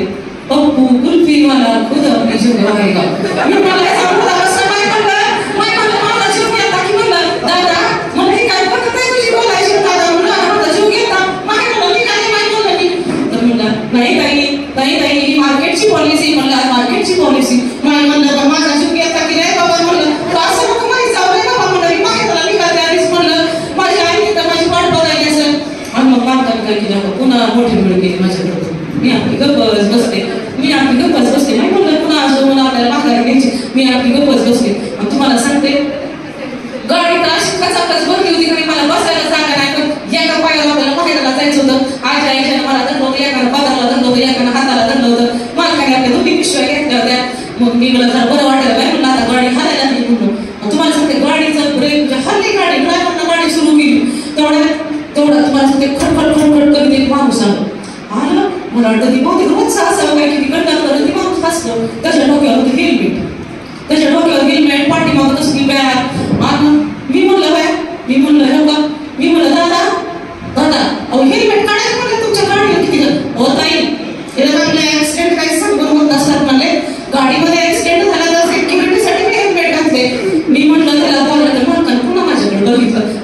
पप्पू कुल्फी मला खुद आपली जीव आहे का. मी मला असं माय म्हणलं माझा जीव घेता की म्हणलं दादा मला हे काय पटत आहे तुझी बोलायची दादा म्हणलं जीव घेता. माय म्हणलं मी काय माय म्हणलं मी तर म्हणलं नाही ही मार्केटची पॉलिसी. म्हणलं मार्केटची पॉलिसी. माय म्हणलं तर माझा जीव घेता की नाही बाबा म्हणलं असं नको माहिती जाऊ नाही बाबा म्हणलं मी माहिती निघाले आधीच म्हणलं माझी आई तर माझी वाट बघायची असेल. आणि मग मालकाने काय केलं पुन्हा मोठी वेळ केली माझ्याकडे. मी आपली गप्पच बसते नाही म्हणलं पुन्हा असं आपल्याला माघारी घ्यायची. मी आपली गप्पच बसले. आणि तुम्हाला सांगते गाडी तर अशी खचाखच भरली होती की मला बसायला जागा नाही. पण एका पायाला आपल्याला बाहेरला जायचं होतं. आईच्या मला धरलं होतं, एकानं पादाला धरलं होतं, एकानं हाताला धरलं होतं. मालकाने आपल्या दोन्ही पिशव्या घेतल्या होत्या. मग मी मला जरा बरं वाटायला काय म्हणलं आता गाडी हालायला लागली म्हणून. तुम्हाला सांगते गाडीचं ब्रेक हल्ली गाडी ड्रायव्हरनं गाडी सुरू केली तेवढा तुम्हाला सांगते खडखड कधी एक माणूस आलं. मला वाटतं ती बहुतेक रोजचा असावं काय की कंडक्टर ती माणूस असलं. त्याच्या डोक्यावर होतं हेल्मेट पाठीमागं तसली बॅग. आणि मी म्हणलं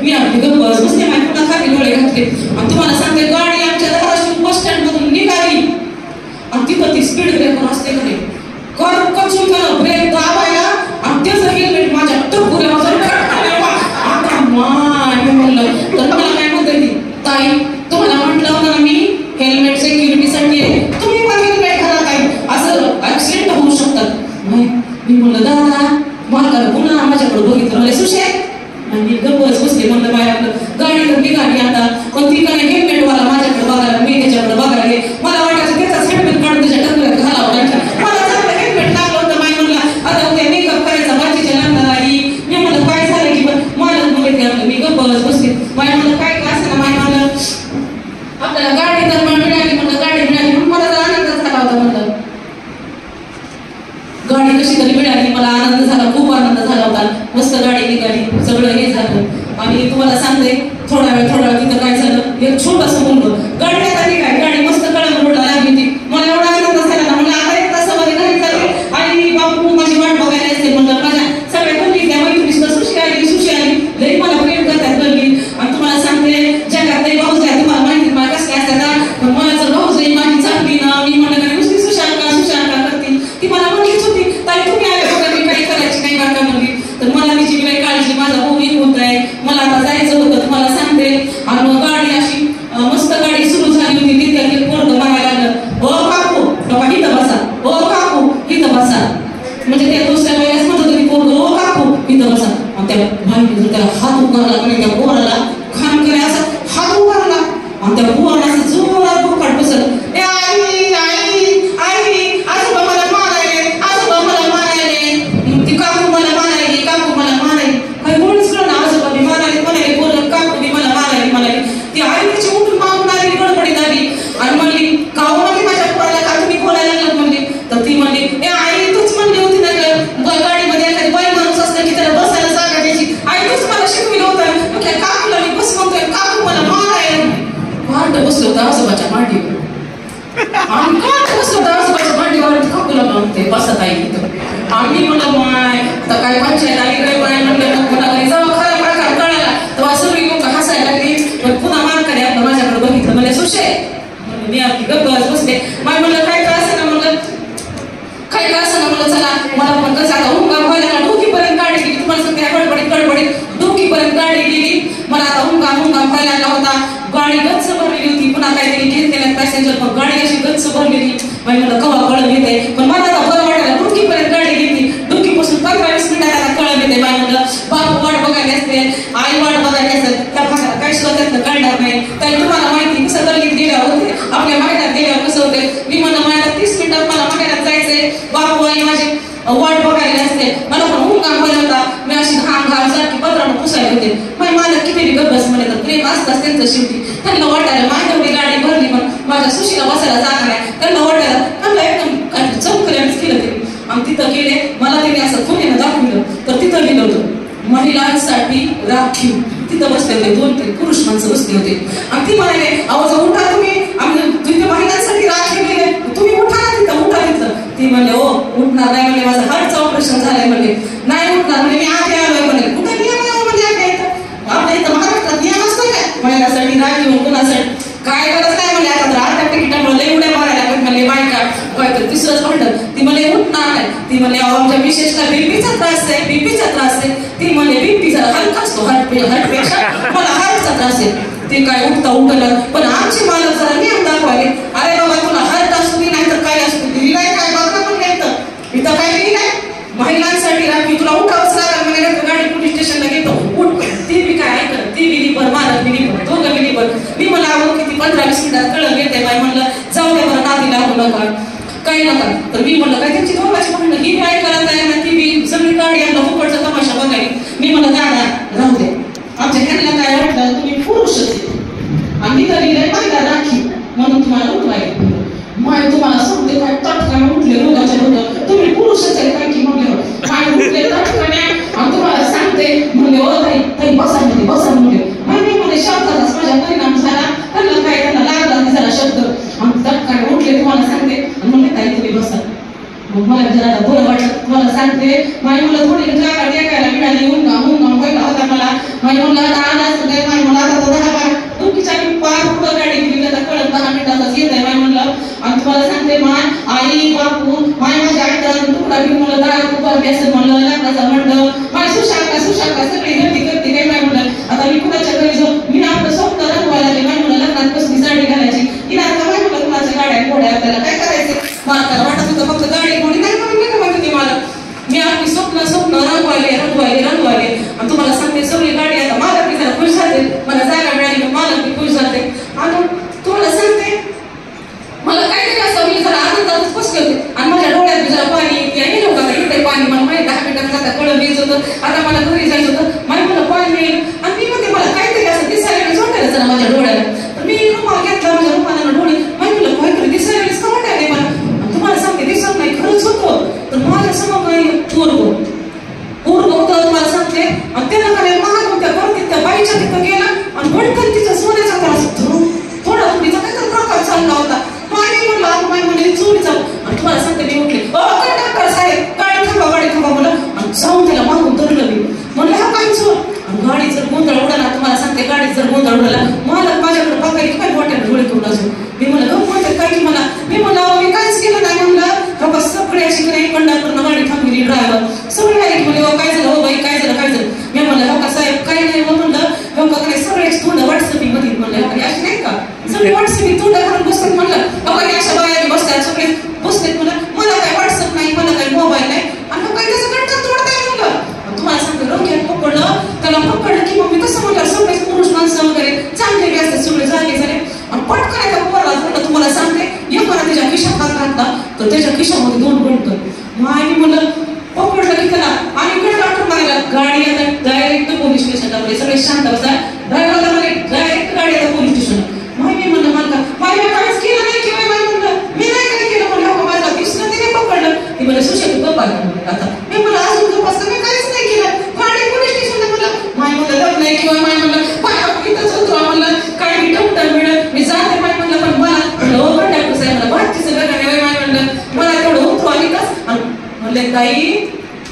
मी आपली गप्पच बसले माहिती पुन्हा खाली डोळे घातले आणि तुम्हाला सांगते गाडी आमच्या धाराशिव बस स्टँड मधून निघाली आणि तिथं ती स्पीड ब्रेकर असते कडे कचून त्यानं ब्रेक दाबायला आणि त्याचं हेल्मेट माझ्या टपुऱ्यावर आता माय म्हणलं तर मला काय म्हणते ती ताई तुम्हाला म्हटलं होतं ना मी हेल्मेट सिक्युरिटीसाठी आहे तुम्ही पण हेल्मेट घाला ताई असं ऍक्सिडेंट होऊ शकतात मी म्हणलं दादा मला पुन्हा माझ्याकडे बघितलं मला सुशे आणि मी गप्पच बसले म्हणलं बाय आपलं गाडी तर निघाली आता पण ती काय हेल्मेटवाला माझ्याकडे बघायला मी त्याच्याकडे बघायला मला वाटायचं त्याचाच हेल्मेट काढून त्याच्या टपुऱ्यात घालावं मला चांगलं हेल्मेट लागलं होतं माय म्हणलं आता उद्या मेकअप करायचा बाकीच्या लागणार आली मी म्हणलं काय झालं की पण मला बघितलं मी गप्पच बसले माय म्हणलं काय का असं ना माय म्हणलं आपल्याला गाडी तर मिळाली म्हणलं गाडी मिळाली म्हणून मला तर आनंद झाला होता म्हणलं गाडी कशी तरी मिळाली मला आनंद झाला खूप आनंद झाला होता मस्त गाडी निघाली सगळं हे झालं आणि तुम्हाला सांगते थोडा वेळ तिथं काय झालं एक छोटंसं मुलगा गाडी आली काय गाडी मस्त कळम रोडला लागली होती मला एवढा आनंद झाला ना म्हणलं आता एक तासामध्ये घरी चालले आई बापू माझी वाट बघायला असते म्हणलं माझ्या सगळ्या गल्लीतल्या मैत्रिणी सुशी आली लई मला प्रेम करतात गल्ली आणि तुम्हाला सांगते जगात लई भाऊज आहे तुम्हाला माहिती मला कसं काय असतात पण मला जर भाऊज माझी चालली ना मी म्हणलं का नुसती सुशांका करते ती मला म्हणलीच होती ताई तुम्ही आले बघा मी काही करायची नाही बाका म्हणली तर मला तिची काही काळजी माझा भाऊ होत आहे मला आता जायचं होतं तुम्हाला सांगते आणि गाडी अशी मस्त गाडी सुरू झाली होती तिथे पोरग मागायला लागलं हो काकू बाबा इथं बसा हो काकू इथं बसा म्हणजे त्या दुसऱ्या वेळेस म्हणत होती पोरग हो काकू इथं बसा आणि त्या भाईने त्याला हात उगारला म्हणजे त्या पोराला खान करे असं हात उगारला आणि त्या पोराला असं जोरात भोकाट बसत ए आई आई आई आजोबा मला मारायले ती काकू मला मारायली काही कोणीच कळलं आजोबा मी म्हणाले पोरं काकू मी मला मारायली ती आई तिची उठून मागून आली गडबडीत आली आणि म्हणली काऊ म्हणली माझ्या पोराला का तुम्ही बोलायला लागलात म्हणली तर ती म्हणली ए आई तूच म्हणली होती ना गाडीमध्ये एखादी बाई माणूस असलं की त्याला बसायला जागा द्यायची आई तूच मला शिकविलं होतं मग काकूला मी बस म्हणतोय काकू मला मारायला वाट बसलं होतं आजोबाच्या मांडीवर आणि काय बसलं होतं आजोबाच्या मांडीवर काकूला म्हणते बसत आई तिथं आम्ही म्हणलं माय तर काय पंचायत आई काय माय म्हणलं पुन्हा घरी जाऊ खरा प्रकार कळाला तेव्हा सगळी लोक हसायला लागली पण पुन्हा मानकडे आपलं माझ्याकडे बघितलं म्हणजे सुशे मी आपली गप्पच बसले माय म्हणलं काय का असं ना म्हणलं चला मला पण कसं आता हुंगाम व्हायला डोकीपर्यंत गाडी गेली तुम्हाला सगळ्या गडबडीत डोकीपर्यंत गाडी गेली मला आता हुंगाम व्हायला होता गाडी गच्च भरलेली होती पुन्हा काहीतरी घेतलेल्या पॅसेंजर पण गाडी अशी गच्च भरलेली मला कवा कळत येते पण मला आता बरं वाटायला डोकीपर्यंत गाडी गेली डोकीपासून 15-20 मिनिटात कळत येते म्हणलं बापू वाट बघायला असते आई वाट बघायला असते त्या भागाला काही सुद्धा त्यातलं कळणार नाही तर तुम्हाला माहिती कसं गल्लीत गेल्यावर होते आपल्या माहेरात गेल्यावर कसं होते मी म्हणलं माझ्या 30 मिनिटात मला माहेरात जायचंय बापू आई माझी वाट बघायला असते मला पण हुंगाम व्हायला होता मी अशी घाम सारखी पत्रानं पुसायला होते मला किती गप्पस म्हणे तर प्रेम असताच त्यांचं शेवटी त्यांना वाटायला माझ्या एवढी गाडी भरली पण माझ्या सुशीला बसायला जागा नाही त्यांना वाटायला त्यांना एकदम चौकऱ्यानेच केलं तरी आणि तिथं गेले मला त्यांनी असं फोनेनं दाखवलं तर तिथं गेलं होतं महिलांसाठी राखीव तिथं बसले होते 2-3 पुरुष माणसं बसले होते आणि ती म्हणाले आवाज उठा तुम्ही आम्ही तिथे महिलांसाठी राखीव गेले तुम्ही उठा ना तिथं ती म्हणले हो उठणार नाही म्हणजे माझं हार्टचं ऑपरेशन झालंय म्हणले नाही उठणार म्हणजे मी आधी आलोय म्हणले कुठे नियम आहे म्हणजे आपल्या इथं महाराष्ट्रात नियम असतो काय महिलांसाठी राखीव कुणासाठी काय गरज नाही म्हणले आता तर आता तिकिटामुळे लई उड्या मारायला लागत म्हणले बायका काय तर तिसरंच म्हणलं ती म्हणले उठणार नाही ती म्हणले आमच्या विशेषतः बीपीचा त्रास आहे ती म्हणले बीपी जरा हलका असतो हार्टपेक्षा मला हार्टचा त्रास आहे ते काय उठलं पण आमचे मालक जरा नियम दाखवायले अरे बाबा तुला हार्ट असतो की नाही तर काय असतो लिहिलाय काय बघा पण नाही इथं काय लिहिलंय महिलांसाठी राखी तुला उठावंच लागेल म्हणजे गाडी पोलीस स्टेशनला घेतो उठ ती बी काय ऐकत ती बिली पर मालक बिली पर दोघं बिली पर मी मला आवड किती 15-20 मिनिटात कळलं घेते बाई म्हणलं जाऊ दे बरं नादी लागू नका काही नका तर मी म्हणलं काय त्यांची दोघांची म्हणलं ही काय करत आहे ना ती बी सगळी गाडी आणलं फुकटचा तमाशा बघायला मी म्हणलं दादा राहू दे आमच्या ह्यांना काय वाटलं तुम्ही पुरुषच आणि तर लिहिलंय महिला राखी म्हणून तुम्हाला उठवायला माय तुम्हाला सांगते काय तटकाने उठले रोगाच्या होतं तुम्ही पुरुषच आहे काय की म्हणले माय उठले तटकाने आणि तुम्हाला सांगते म्हणले हो ताई बसा म्हणले माहिती म्हणे शब्दाचाच माझ्या परिणाम झाला त्यांना लागला झाला शब्द आणि तटकाने उठले तुम्हाला सांगते आणि म्हणले ताई तुम्ही बसा मग मला जरा बरं वाटलं तुम्हाला सांगते माय मला थोडी जागा टेकायला मिळाली हुंगाम व्हायला होता मला माय म्हणलं आता तर त्याच्या खिशामध्ये 2 गणकर. मग आम्ही म्हणलं पकडलं की त्याला आणि डॉक्टर मारायला गाडी आता डायरेक्ट पोलीस स्टेशनला. म्हणजे सगळे शांत बसा. ड्रायव्हरला म्हणे डायरेक्ट गाडी आता पोलीस स्टेशनला. मी म्हणलं मला माझ्या काहीच केलं नाही किंवा म्हणलं मी नाही काय केलं. म्हणलं माझा दिसलं तिने पकडलं. ती म्हणलं सुशेष गप्पा आता. मी म्हणलं अजून गप्पा मी काहीच नाही केलं. गाडी पोलीस स्टेशनला. म्हणलं माय म्हणलं लग्न नाही किंवा माय म्हणलं इथंच होतो. म्हणलं काय मी टमटम मिळत मी जाते माय म्हणलं. पण मला म्हणलं डॉक्टर साहेब मला बाकीचं लग्न नाही माय म्हणलं मला तेवढं होतो आणि कस म्हणले ताई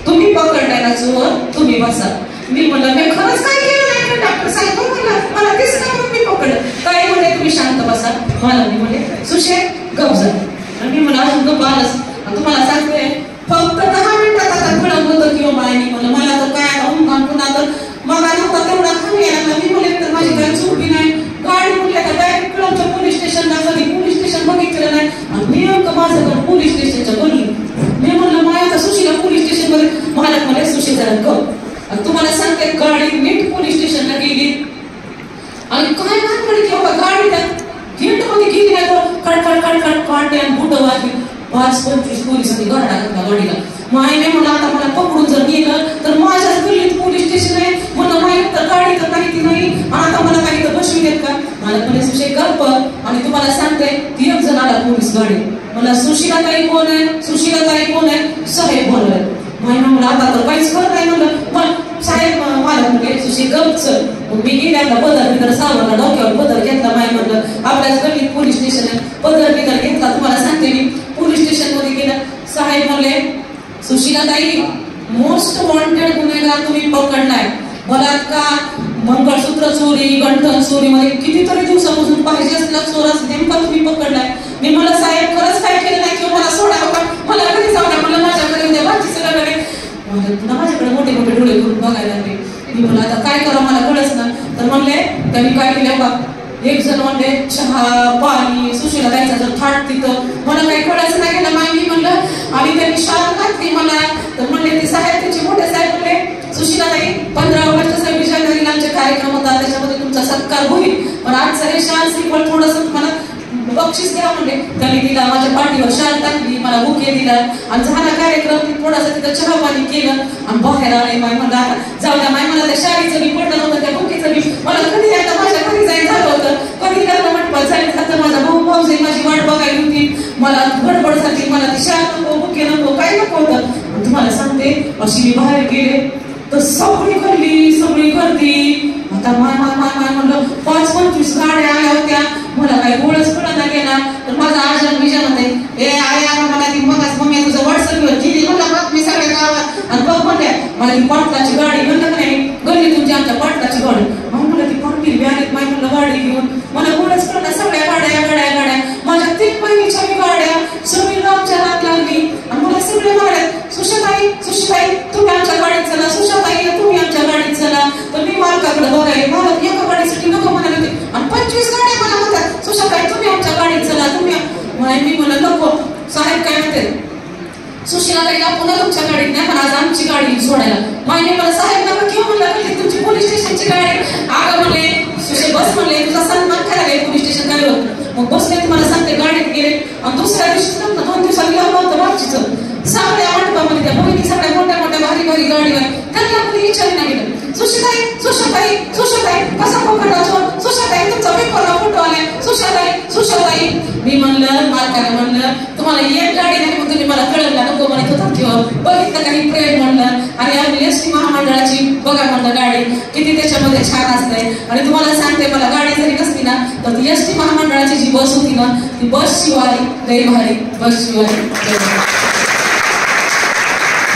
तुम्ही पकडलाय ना चोर तुम्ही बसा. मी म्हणलं मी खरंच काय केलं नाही डॉक्टर साहेब म्हणलं मला दिसलं म्हणून मी पकडलं. ताई म्हणले तुम्ही शांत बसा. मला मी म्हणले सुशेष गप जा. आणि मी म्हणलं अजून गप आलंच. तुम्हाला सांगते फक्त 10 मिनिटात आता कळत होतं किंवा मायनी म्हणलं मला तर काय पुन्हा तर मग नव्हता तेवढा खाली यायला. मी म्हणले तर माझी काही चुकी नाही. गाडी म्हणले तर डायरेक्ट कळमच्या पोलीस स्टेशनला. कधी पोलीस स्टेशन बघितलं नाही आणि नेमकं माझं पोलीस स्टेशनच्या बोलली. मी म्हणलं माझ्या सुशीला पोलीस स्टेशन मध्ये मला म्हणे सुशी जरा गप. तुम्हाला सांगते गाडी नीट पोलीस स्टेशनला गेली आणि काय मानकडे की बाबा गाडी त्या गेट मध्ये गेली नाही तर खडखड खडखड काटे आणि बुट वाजली. 5-25 पोलिसांनी गाडा घातला गाडीला. मायने म्हणलं आता मला पकडून जर गेलं तर माझ्याच गल्लीत पोलीस स्टेशन आहे. म्हणलं माहीत तर गाडी तर काही ती नाही. आता मला काही तर बसवी देत का. मला म्हणे सुशे गप्प. आणि तुम्हाला सांगते 3 जण आला पोलीस गाडी. मला सुशीला ताई कोण आहे सुशीला ताई कोण आहे साहेब बोललाय. मायना म्हणलं आता तर काहीच करत नाही. म्हणलं पण साहेब मला म्हणजे सुशी गप्प चल. मी गेल्याला पदर सावरला डोक्यावर पदर घेतला. माय म्हणलं आपल्याच गल्लीत पोलीस स्टेशन आहे. पदर घेतला. तुम्हाला सांगते मी पोलीस स्टेशन मध्ये गेलं. साहेब म्हणले सुशीला ताई मोस्ट वॉन्टेड गुन्हेगार तुम्ही पकडलाय. बलात्कार मंगळसूत्र चोरी गंठन चोरी मध्ये कितीतरी दिवसापासून पाहिजे असला चोरास नेमका तुम्ही पकडलाय. मी मला साहेब खरंच काय केलं नाही किंवा मला सोडावं का मला कधी जाऊ द्या. मला माझ्याकडे उद्या बाकीचं लग्न पुन्हा माझ्याकडे मोठे मोठे डोळे करून बघायला लागले. मी म्हणलं आता काय करावं मला कळच ना. तर म्हणले त्यांनी काय केलं बा एक जण म्हणले चहा पाणी सुशीला ताईचा जर थाट तिथं मला काही कळायचं नाही गेलं. माहिती म्हणलं आणि त्यांनी शाळा घातली मला. तर म्हणले ते साहेब त्याचे मोठे साहेब म्हणले सुशीला ताई 15 ऑगस्ट 26 जानेवारीला आमचे कार्यक्रम होता त्याच्यामध्ये तुमचा सत्कार होईल. पण आज सगळे शाल सिंपल थोडंसं मला बक्षीस द्या म्हणले. त्यांनी दिला माझ्या पाठीवर शाल टाकली मला बुके दिला आणि झाला कार्यक्रम. थोडासा तिथं चहा पाणी केलं आणि बाहेर आले. माय म्हणलं आता जाऊ द्या. माय मला त्या शाळेचं बी पडलं नव्हतं त्या बुकेचं बी मला कधी आता माझ्या घरी जायचं झालं होतं. कधी लग्न मंडपात जायचं आता माझा भाऊ भाऊजी माझी वाट बघायला होती. मला गडबडसाठी मला ती शाल नको बुके नको काय नको होतं. तुम्हाला सांगते अशी मी बाहेर गेले तर सगळी गर्दी. आता माय म्हणलं 5-25 गाड्या आल्या होत्या. मला काही गोळच पडत नाही गेला. तर माझा आजन विजन होते ए आया मला ती मगाच मम्मी तुझं व्हॉट्सअपवर केली म्हणलं बातमी सगळ्या गावात आणि बघ म्हणल्या मला ती पाटलाची गाडी म्हणलं का नाही गल्ली तुमची आमच्या पाटलाची गाडी. मग मला ती पाटील बॅगेत माय म्हणलं गाडी घेऊन मला गोळच पडला. सगळ्या गाड्या माझ्या 3 बहिणीच्या गाड्या सगळी रामच्या रात लागली आणि मला सगळे म्हणाले सुशाताई तुम्ही आमच्या गाडीत चला. सुशाताई तुम्ही आमच्या गाडीत चला. तर मी मालकाकडे बघायला मला एका गाडीसाठी नको म्हणाले होते आणि 25 गाड्या मला म्हणतात सुशाताई तुम्ही आमच्या गाडीत चला तुम्ही. मी म्हणलं नको. साहेब काय म्हणते सुशीला ताईला पुन्हा तुमच्या गाडीत नाही पण आज आमची गाडी सोडायला. मायने मला साहेब नका किंवा म्हणलं तुमची पोलीस स्टेशनची गाडी आगा म्हणले सुशे बस म्हणले तुझा सन्मान करायला पोलीस स्टेशन काय होतं. मग बसले तुम्हाला सांगते गाडीत गेले आणि दुसऱ्या दिवशी 2 दिवसांनी लावलं होतं बाकीचं सगळ्या मंडपामध्ये त्या बहिणी सगळ्या मोठ्या भारी गाडीवर त्यांना कोणी विचार नाही गेलं. सुशाताई कसा पकडला चोर सुशाताई तुमचा पेपरला फोटो आलाय सुशाताई. मी म्हणलं मालकाला म्हणलं तुम्हाला एक गाडी नाही मग तुम्ही मला कळवला नको म्हणत होता किंवा बघितलं काही प्रेम म्हणलं. आणि आम्ही एसटी महामंडळाची बघा म्हणलं गाडी किती त्याच्यामध्ये छान असते. आणि तुम्हाला सांगते मला गाडी जरी नसती ना तर ती एसटी महामंडळाची जी बस होती ना ती बस शिवाय लई भारी बस शिवाय.